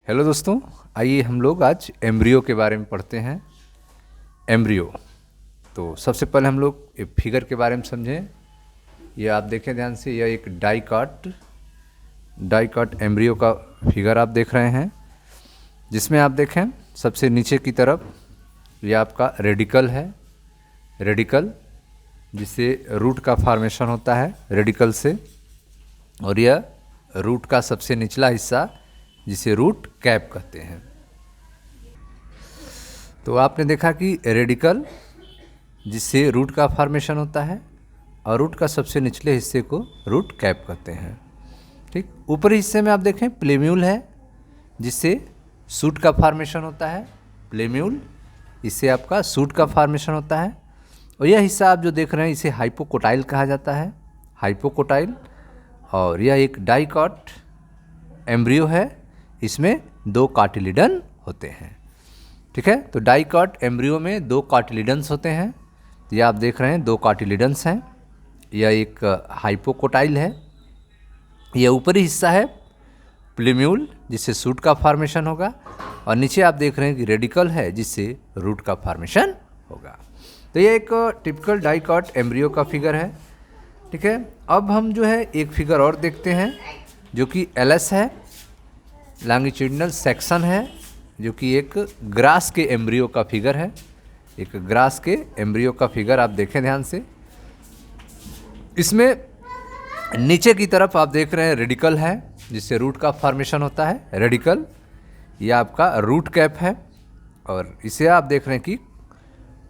Hello दोस्तों, आइए हम लोग आज एम्ब्रियो के बारे में पढ़ते हैं। एम्ब्रियो, तो सबसे पहले हम लोग एक फिगर के बारे में समझें। ये आप देखें ध्यान से, यह एक डाइकॉट एम्ब्रियो का फिगर आप देख रहे हैं, जिसमें आप देखें सबसे नीचे की तरफ यह आपका रेडिकल है। रेडिकल जिससे रूट का फॉर्मेशन होता है रेडिकल से, और यह रूट का सबसे निचला हिस्सा जिसे रूट कैप कहते हैं। तो आपने देखा कि रेडिकल जिससे रूट का फॉर्मेशन होता है और रूट का सबसे निचले हिस्से को रूट कैप कहते हैं। ठीक, ऊपरी हिस्से में आप देखें प्लेम्यूल है, जिससे सूट का फॉर्मेशन होता है। प्लेम्यूल, इससे आपका सूट का फॉर्मेशन होता है। और यह हिस्सा आप जो देख रहे हैं इसे हाइपोकोटाइल कहा जाता है, हाइपोकोटाइल। और यह एक डाइकॉट एम्ब्रियो है, इसमें दो कार्टिलिडन होते हैं। ठीक है, तो डाइकॉट एम्ब्रियो में दो कार्टिलिडन्स होते हैं। ये आप देख रहे हैं दो कार्टिलिडन्स हैं। यह एक हाइपोकोटाइल है, यह ऊपरी हिस्सा है प्लेम्यूल जिससे सूट का फॉर्मेशन होगा, और नीचे आप देख रहे हैं कि रेडिकल है जिससे रूट का फॉर्मेशन होगा। तो यह एक टिपिकल डाइकॉट एम्ब्रियो का फिगर है। ठीक है, अब हम जो है एक फिगर और देखते हैं जो कि एलएस है, लॉन्गिट्यूडिनल सेक्शन है, जो कि एक ग्रास के एम्ब्रियो का फिगर है। एक ग्रास के एम्ब्रियो का फिगर आप देखें ध्यान से। इसमें नीचे की तरफ आप देख रहे हैं रेडिकल है जिससे रूट का फॉर्मेशन होता है। रेडिकल यह आपका रूट कैप है, और इसे आप देख रहे हैं कि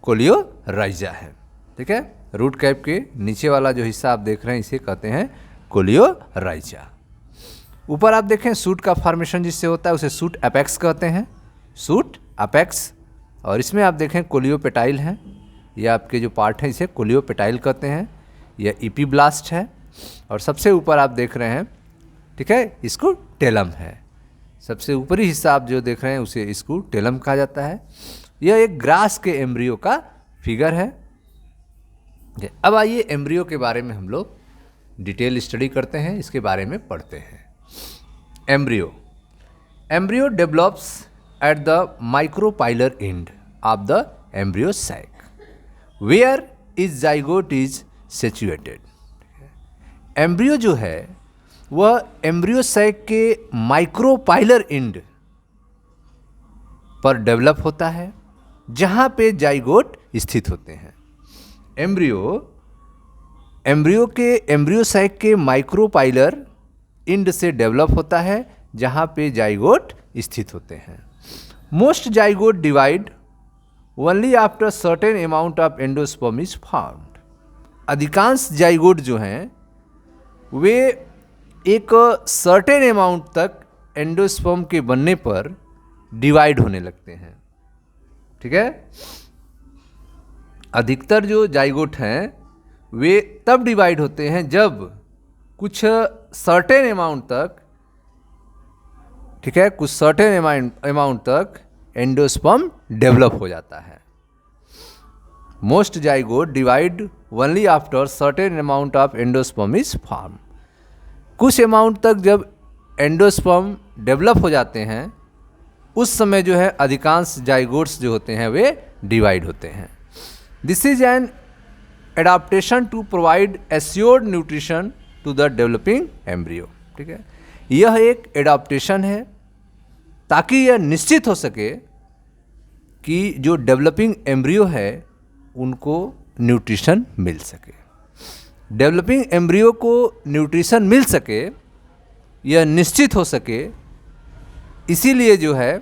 कोलियोराइजा है। ठीक है, रूट कैप के नीचे वाला जो हिस्सा आप देख रहे हैं इसे कहते हैं कोलियोराइजा। ऊपर आप देखें सूट का फॉर्मेशन जिससे होता है उसे सूट एपेक्स कहते हैं, सूट एपेक्स। और इसमें आप देखें कोलियोपेटाइल है, यह आपके जो पार्ट हैं इसे कोलियोपेटाइल कहते हैं। यह इपीब्लास्ट है, और सबसे ऊपर आप देख रहे हैं, ठीक है, इसको टेलम है। सबसे ऊपरी हिस्सा आप जो देख रहे हैं उसे इसको टेलम कहा जाता है। यह एक ग्रास के एम्ब्रियो का फिगर है। अब आइए एम्ब्रियो के बारे में हम लोग डिटेल स्टडी करते हैं, इसके बारे में पढ़ते हैं। Embryo develops at the micropylar end of the embryo sac, where its zygote is situated. Embryo जो है वह एम्ब्रियो सैक के माइक्रोपाइलर एंड पर डेवलप होता है, जहाँ पे जाइगोट स्थित होते हैं। एम्ब्रियो के एम्ब्रियो सैक के माइक्रोपाइलर इंड से डेवलप होता है, जहाँ पे जाइगोट स्थित होते हैं। Most zygote divide only after certain amount of endosperm is found. अधिकांश जाइगोट जो हैं वे एक सर्टेन अमाउंट तक एंडोस्पर्म के बनने पर डिवाइड होने लगते हैं। ठीक है, अधिकतर जो जाइगोट हैं वे तब डिवाइड होते हैं जब कुछ सर्टेन अमाउंट तक, ठीक है, कुछ सर्टेन अमाउंट तक एंडोस्पर्म डेवलप हो जाता है। Most zygote divide only after certain amount of endosperm is form. कुछ अमाउंट तक जब एंडोस्पर्म डेवलप हो जाते हैं उस समय जो है अधिकांश जाइगोट्स जो होते हैं वे डिवाइड होते हैं। This is an adaptation to provide assured nutrition to the developing embryo. ठीक है, यह एक एडाप्टेशन है ताकि यह निश्चित हो सके कि जो डेवलपिंग एम्ब्रियो है उनको न्यूट्रिशन मिल सके। डेवलपिंग एम्ब्रियो को न्यूट्रिशन मिल सके, यह निश्चित हो सके, इसीलिए जो है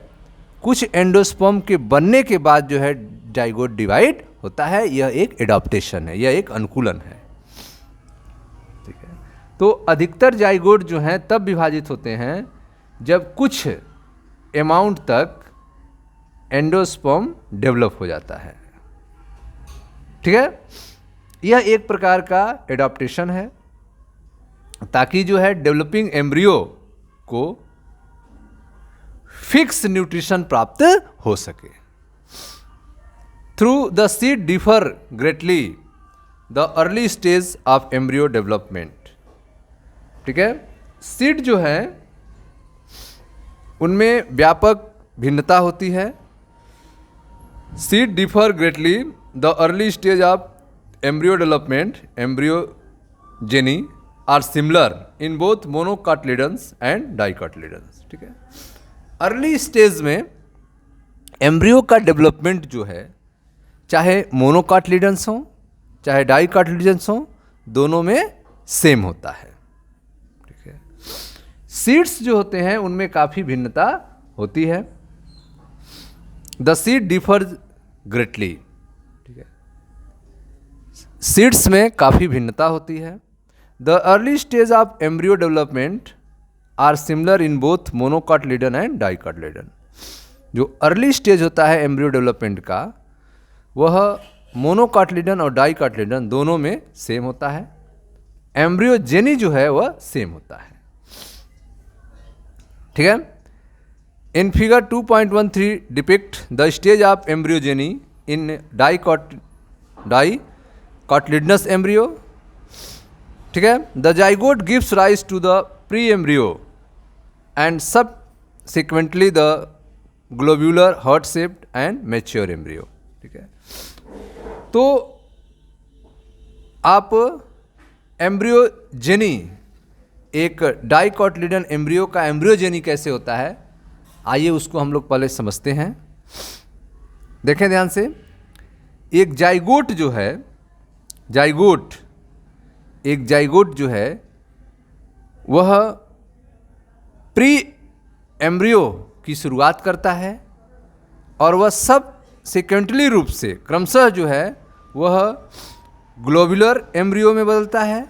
कुछ एंडोस्पर्म के बनने के बाद जो है जाइगोट डिवाइड होता है। यह एक एडाप्टेशन है, यह एक अनुकूलन है। ठीक है, तो अधिकतर जाइगोट जो हैं तब विभाजित होते हैं जब कुछ अमाउंट तक एंडोस्पर्म डेवलप हो जाता है। ठीक है, यह एक प्रकार का एडाप्टेशन है ताकि जो है डेवलपिंग एम्ब्रियो को फिक्स न्यूट्रिशन प्राप्त हो सके। Through the seed differ greatly the early stage of embryo development. ठीक है, सीड जो है उनमें व्यापक भिन्नता होती है। Seed differ greatly the early stage of embryo development embryogeny are similar in both monocotyledons and dicotyledons. ठीक है, अर्ली स्टेज में एम्ब्रियो का डेवलपमेंट जो है चाहे मोनोकाटलिडन्स हो चाहे डाइकाटलिडन्स हो, दोनों में सेम होता है। ठीक है, सीड्स जो होते हैं उनमें काफ़ी भिन्नता होती है। The seed differs greatly. ठीक है, सीड्स में काफ़ी भिन्नता होती है। The early stage of embryo development are similar in both monocotyledon and dicotyledon. जो अर्ली स्टेज होता है एम्ब्रियो डेवलपमेंट का, वह मोनोकाटलिडन और डाइकाटलिडन दोनों में सेम होता है। एम्ब्रियोजेनी जो है वह सेम होता है। ठीक है, in figure 2.13 depict the stage of embryogeny in dicotyledonous embryo. ठीक है, the zygote gives rise to the pre embryo and subsequently the globular heart shaped and mature embryo. ठीक है, तो आप एम्ब्रियोजेनी, एक डाइकाटलिडन एम्ब्रियो का एम्ब्रियोजेनी कैसे होता है, आइए उसको हम लोग पहले समझते हैं। देखें ध्यान से, एक जाइगोट जो है, एक जाइगोट जो है वह प्री एम्ब्रियो की शुरुआत करता है और वह सब सिक्वेंटली रूप से क्रमशः जो है वह ग्लोब्यूलर एम्ब्रियो में बदलता है,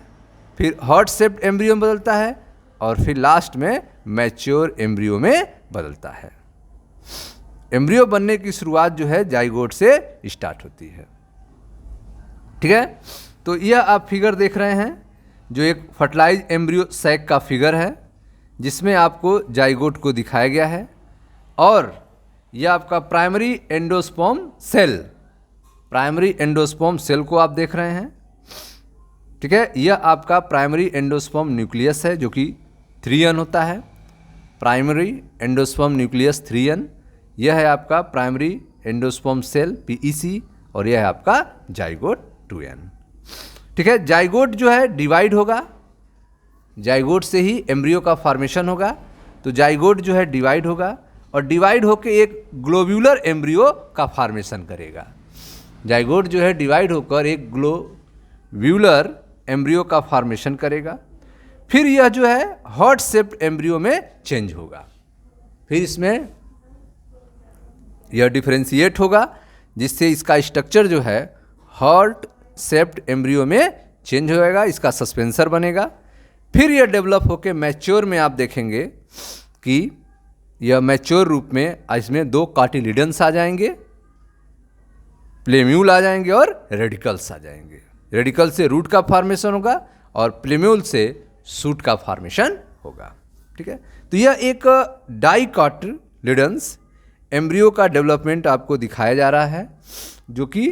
फिर हार्ट शेप्ड एम्ब्रियो में बदलता है और फिर लास्ट में मैच्योर एम्ब्रियो में बदलता है। एम्ब्रियो बनने की शुरुआत जो है जाइगोट से स्टार्ट होती है। ठीक है, तो यह आप फिगर देख रहे हैं जो एक फर्टिलाइज एम्ब्रियो सैक का फिगर है, जिसमें आपको जाइगोट को दिखाया गया है और यह आपका primary endosperm cell, primary endosperm cell को आप देख रहे हैं। ठीक है, यह आपका प्राइमरी एंडोस्पर्म न्यूक्लियस है जो कि 3N होता है। प्राइमरी एंडोस्पर्म न्यूक्लियस 3N, यह है आपका प्राइमरी एंडोस्पर्म सेल PEC और यह है आपका जाइगोट 2N। ठीक है, जाइगोट जो है डिवाइड होगा, जाइगोट से ही एम्ब्रियो का फॉर्मेशन होगा, तो जाइगोट जो है डिवाइड होगा और डिवाइड होकर एक ग्लोब्यूलर एम्ब्रियो का फॉर्मेशन करेगा। जाइगोट जो है डिवाइड होकर एक ग्लोब्यूलर एम्ब्रियो का फॉर्मेशन करेगा, फिर यह जो है हार्ट शेप्ड एम्ब्रियो में चेंज होगा, फिर इसमें यह डिफरेंशिएट होगा जिससे इसका स्ट्रक्चर जो है हार्ट शेप्ड एम्ब्रियो में चेंज हो जाएगा, इसका सस्पेंसर बनेगा। फिर यह डेवलप होकर मैच्योर में आप देखेंगे कि यह मैच्योर रूप में इसमें 2 कार्टिलिडन्स आ जाएंगे, प्लेम्यूल आ जाएंगे और रेडिकल्स आ जाएंगे। रेडिकल से रूट का फॉर्मेशन होगा और प्लेम्यूल से शूट का फॉर्मेशन होगा। ठीक है, तो यह एक डाइकाटलिडन्स एम्ब्रियो का डेवलपमेंट आपको दिखाया जा रहा है जो कि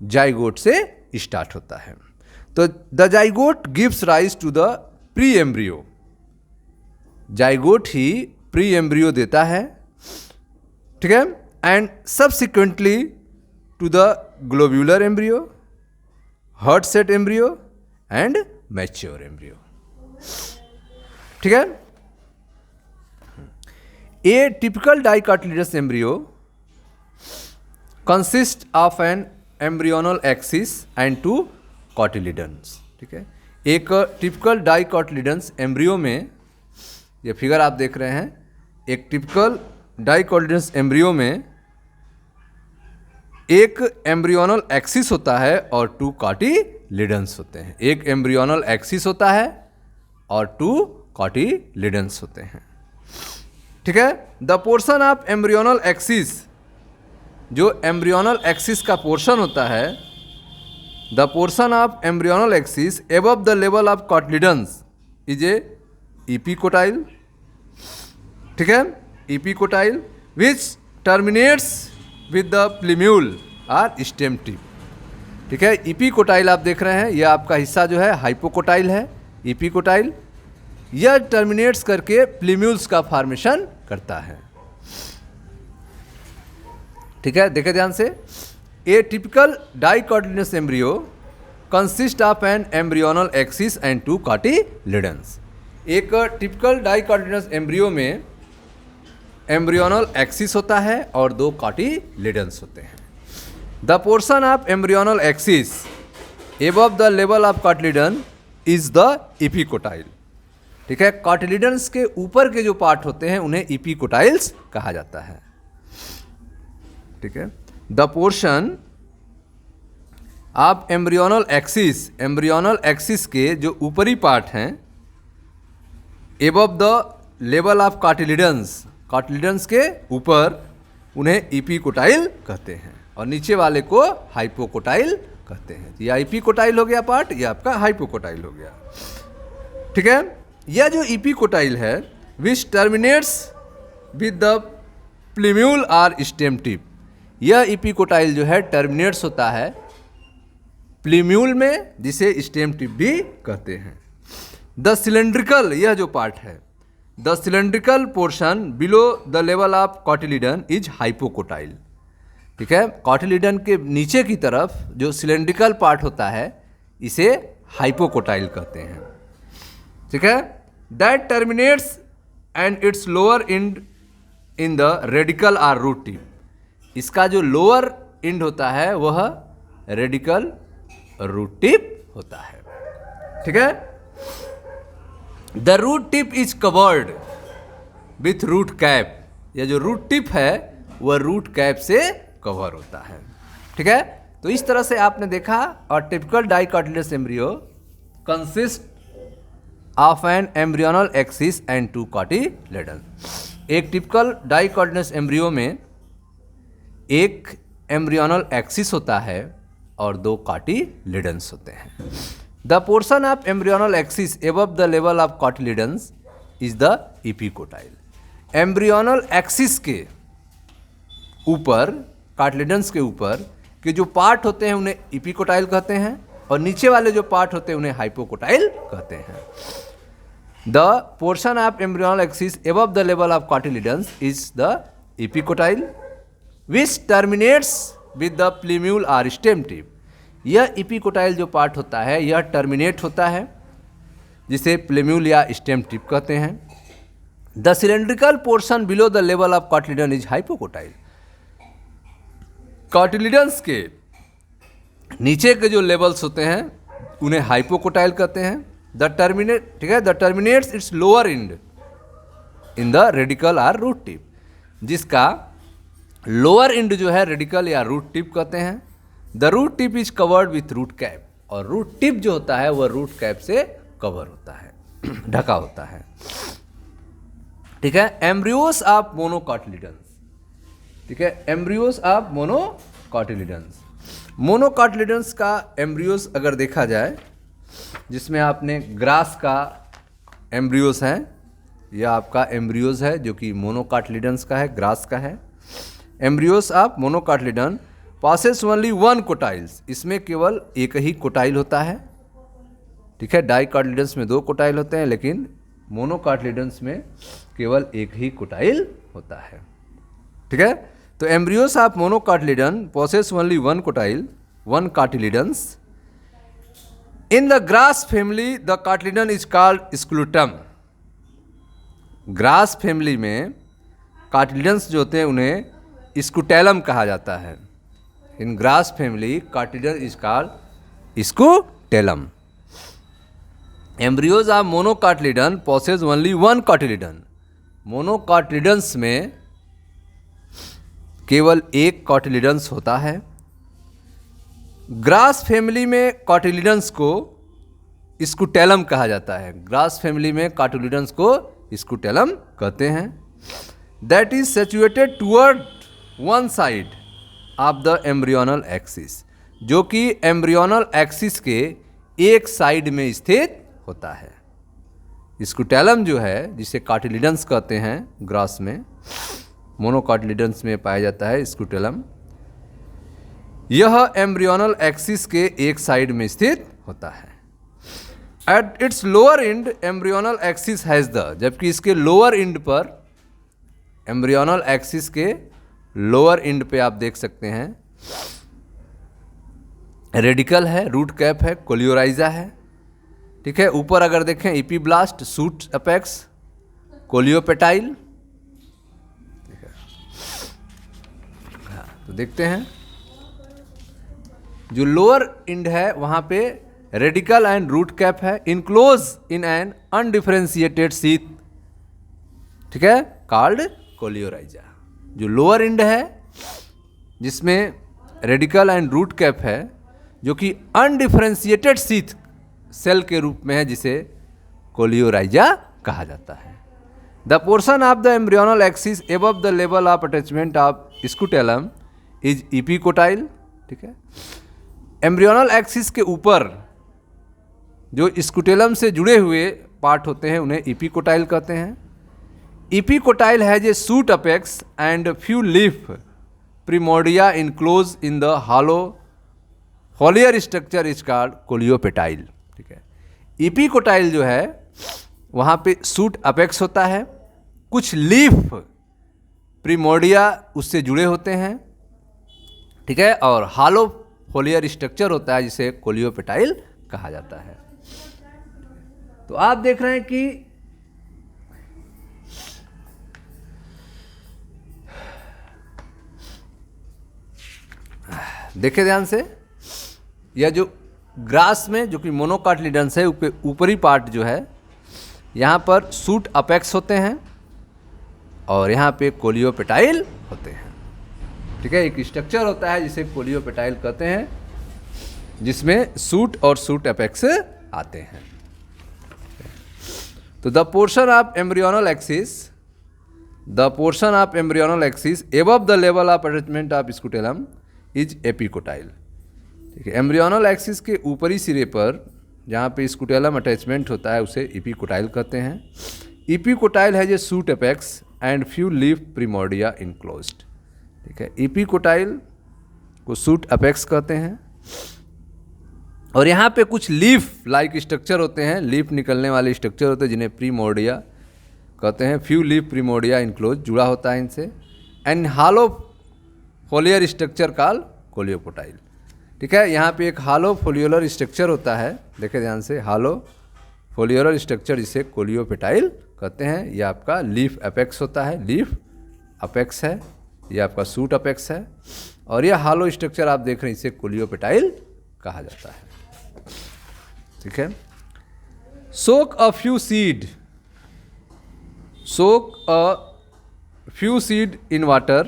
जाइगोट से स्टार्ट होता है। तो the zygote gives rise to the pre embryo, zygote ही प्री एम्ब्रियो देता है। ठीक है, and subsequently to the globular embryo, heart shaped embryo and mature embryo. ठीक है, a typical dicotyledonous embryo consist of an embryonal axis and 2 cotyledons. ठीक है, एक टिपिकल डाइकाटलिडन्स एम्ब्रियो में, ये फिगर आप देख रहे हैं, एक टिपिकल डाइकाटलिडन्स एम्ब्रियो में एक एम्ब्रियोनल एक्सिस होता है और 2 कॉटिलिडन्स होते हैं। एक एम्ब्रियोनल एक्सिस होता है और 2 कॉटिलिडन्स होते हैं। ठीक है, the portion of embryonal axis, जो एम्ब्रियोनल एक्सिस का पोर्शन होता है, the portion of embryonal axis above the level of cotyledons is a epicotyl. ठीक है, epicotyl which terminates with the plumule और स्टेम टिप। ठीक है, इपिकोटाइल आप देख रहे हैं, यह आपका हिस्सा जो है हाइपोकोटाइल है। इपिकोटाइल यह टर्मिनेट्स करके प्लीम्यूल्स का फॉर्मेशन करता है। ठीक है, देखे ध्यान से। A typical dicotyledonous embryo consist of an embryonal axis and 2 cotyledons. एक टिपिकल डाइकोटिलिडनस एम्ब्रियो में एम्ब्रियोनल एक्सिस होता है और 2 कॉटिलिडन्स होते हैं। The portion of embryonal axis above the level of cotyledon is the epicotyl. ठीक है, कॉटिलिडन्स के ऊपर के जो पार्ट होते हैं उन्हें इपिकोटाइल्स कहा जाता है। ठीक है, the portion of embryonal axis के जो ऊपरी पार्ट हैं above the level of cotyledons के ऊपर उन्हें इपिकोटाइल कहते हैं और नीचे वाले को हाइपोकोटाइल कहते हैं। यह इपिकोटाइल हो गया पार्ट, यह आपका हाइपोकोटाइल हो गया। ठीक है, यह जो इपिकोटाइल है विच टर्मिनेट्स विद द प्लीम्यूल और स्टेम टिप। यह इपिकोटाइल जो है टर्मिनेट्स होता है प्लीम्यूल में, जिसे स्टेम टिप भी कहते हैं। द सिलेंड्रिकल, यह जो पार्ट है, the cylindrical portion below the level of cotyledon is hypocotyl. ठीक है, कॉटिलिडन के नीचे की तरफ जो सिलेंड्रिकल पार्ट होता है इसे हाइपोकोटाइल कहते हैं। ठीक है, that terminates and it's lower end in the radicle और रूट टिप। इसका जो लोअर एंड होता है वह रेडिकल रूट टिप होता है। ठीक है, the root tip is covered with root cap. यह जो रूट टिप है वह रूट कैप से कवर होता है। ठीक है, तो इस तरह से आपने देखा। और typical dicotyledonous embryo consist of an embryonal axis and 2 cotyledon. एक टिपिकल डाइकोटिलिडनस एम्ब्रियो में एक एम्ब्रियोनल एक्सिस होता है और 2 कॉटिलिडन्स होते हैं। The portion of embryonal axis above the level of cotyledons is the epicotyl. Embryonal axis के ऊपर, कॉटिलिडन्स के ऊपर के जो पार्ट होते हैं उन्हें इपिकोटाइल कहते हैं और नीचे वाले जो पार्ट होते हैं उन्हें हाइपोकोटाइल कहते हैं। The portion of embryonal axis above the level of cotyledons is the epicotyl which terminates with the प्लीम्यूल और स्टेम टिप। यह इपिकोटाइल जो पार्ट होता है यह टर्मिनेट होता है, जिसे प्लीम्यूल या स्टेम टिप कहते हैं। The cylindrical portion below the level of cotyledon is hypocotyl. Cotyledons के नीचे के जो लेवल्स होते हैं उन्हें हाइपोकोटाइल कहते हैं। ठीक है, the terminates its lower end in the radicle और रूट टिप। जिसका लोअर एंड जो है रेडिकल या रूट टिप कहते हैं। The root tip is covered with root cap. और रूट टिप जो होता है वह रूट कैप से कवर होता है, ढका होता है। ठीक है, एम्ब्रियोस ऑफ मोनोकॉटिलिडन्स। ठीक है, एम्ब्रियोस ऑफ मोनोकॉटिलिडन्स। मोनोकॉटिलिडन्स का एम्ब्रियोस अगर देखा जाए, जिसमें आपने ग्रास का एम्ब्रियोस है, यह आपका एम्ब्रियोस है जो कि मोनोकॉटिलिडन्स का है, ग्रास का है। Embryos of मोनोकॉटिलिडन passes only 1 कोटाइल्स। इसमें केवल एक ही कोटाइल होता है। ठीक है, डाइकोटिलिडन्स में 2 कोटाइल होते हैं, लेकिन मोनोकॉटिलिडन्स में केवल एक ही कोटाइल होता है। ठीक है, तो embryos of monocotyledon possess only 1 cotyle, 1 cotyledons. In the grass family the cotyledon is called scutellum. Grass family में कॉटिलिडन्स जो होते हैं उन्हें स्कूटेलम कहा जाता है। In grass family cotyledon is called scutellum. Embryos of monocotyledon possess only 1 cotyledon. Monocotyledons में केवल एक कॉटिलिडन्स होता है। ग्रास फैमिली में कॉटिलिडन्स को स्कूटेलम कहा जाता है। ग्रास फैमिली में कॉटिलिडन्स को स्कूटेलम कहते हैं। That is situated toward one side of the embryonal axis, जो कि एम्ब्रियोनल एक्सिस के एक साइड में स्थित होता है। स्कूटेलम जो है, जिसे कॉटिलिडन्स कहते हैं, ग्रास में, मोनोकॉटिलिडन्स में पाया जाता है स्कूटेलम। यह एम्ब्रियोनल एक्सिस के एक साइड में स्थित होता है। At its lower and embryonal axis has the, जबकि इसके लोअर एंड पर, एम्ब्रियोनल एक्सिस के लोअर एंड पे आप देख सकते हैं रेडिकल है, रूट कैप है, कोलियोराइजा है, ठीक है। ऊपर अगर देखें इपीब्लास्ट, सूट अपेक्स, कोलियोपेटाइल, ठीक है। तो देखते हैं जो लोअर एंड है वहां पे रेडिकल एंड रूट कैप है, enclose in an undifferentiated sheath, ठीक है, कॉल्ड कोलियोराइजा। जो लोअर एंड है जिसमें रेडिकल एंड रूट कैप है, जो कि अनडिफरेंशिएटेड सीथ सेल के रूप में है, जिसे कोलियोराइजा कहा जाता है। The portion of the embryonal axis above the level of attachment of scutellum is epicotyl, ठीक है। एम्ब्रियोनल एक्सिस के ऊपर जो स्कूटेलम से जुड़े हुए पार्ट होते हैं उन्हें इपीकोटाइल कहते हैं। Epicotyl has a shoot apex and few leaf primordia enclose in the hollow foliar structure is called coleoptile, ठीक है। इपीकोटाइल जो है वहाँ पे सूट अपेक्स होता है, कुछ लीफ प्रिमोर्डिया उससे जुड़े होते हैं, ठीक है, और हॉलो फॉलियर स्ट्रक्चर होता है जिसे कोलियोपेटाइल कहा जाता है। तो आप देख रहे हैं कि देखें ध्यान से, यह जो ग्रास में जो कि मोनोकार्टिलिडन्स है, ऊपरी पार्ट जो है यहाँ पर सूट अपेक्स होते हैं और यहाँ पे कोलियोपेटाइल होते हैं, ठीक है। एक स्ट्रक्चर होता है जिसे कोलियोपेटाइल कहते हैं, जिसमें सूट और सूट अपेक्स आते हैं। तो the portion of embryonal axis above the level of attachment of scutellum is epicotyl, ठीक है। एम्ब्रियोनल एक्सिस के ऊपरी सिरे पर जहाँ पे स्कूटेलम अटैचमेंट होता है उसे इपीकोटाइल कहते हैं। Epicotyl has a shoot apex and few leaf primordia enclosed, ठीक है। इपीकोटाइल को सूट अपेक्स कहते हैं और यहाँ पे कुछ लीफ लाइक स्ट्रक्चर होते हैं, लीफ निकलने वाले स्ट्रक्चर होते हैं जिन्हें प्रीमोर्डिया कहते हैं। फ्यू लीफ प्रीमोर्डिया इनक्लोज जुड़ा होता है इनसे, and hollow foliar structure called coleoptile, ठीक है। यहाँ पे एक हॉलो फोलियोलर स्ट्रक्चर होता है, देखें ध्यान से, हॉलो फोलियोलर स्ट्रक्चर जिसे कोलियोपेटाइल कहते हैं। यह आपका लीफ अपेक्स होता है, लीफ अपेक्स है, यह आपका सूट अपेक्स है, और यह हॉलो स्ट्रक्चर आप देख रहे हैं इसे कोलियोपेटाइल कहा जाता है, ठीक है। Soak a few seed in water,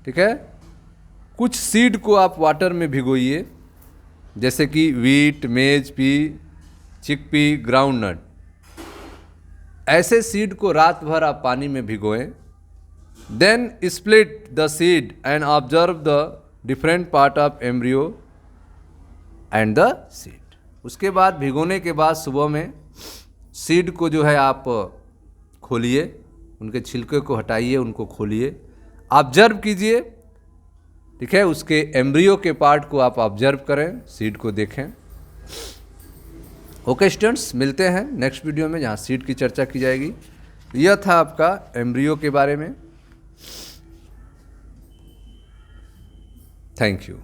ठीक है। कुछ सीड को आप वाटर में भिगोइए, जैसे कि wheat, maize, pea, chickpea, groundnut. ऐसे सीड को रात भर आप पानी में भिगोएं। Then split the seed and observe the different part of embryo and the seed. उसके बाद भिगोने के बाद सुबह में सीड को जो है आप खोलिए, उनके छिलके को हटाइए, उनको खोलिए, ऑब्जर्व कीजिए, ठीक है। उसके एम्ब्रियो के पार्ट को आप ऑब्जर्व करें, सीड को देखें। ओके स्टूडेंट्स, मिलते हैं नेक्स्ट वीडियो में जहाँ सीड की चर्चा की जाएगी। यह था आपका एम्ब्रियो के बारे में। Thank you.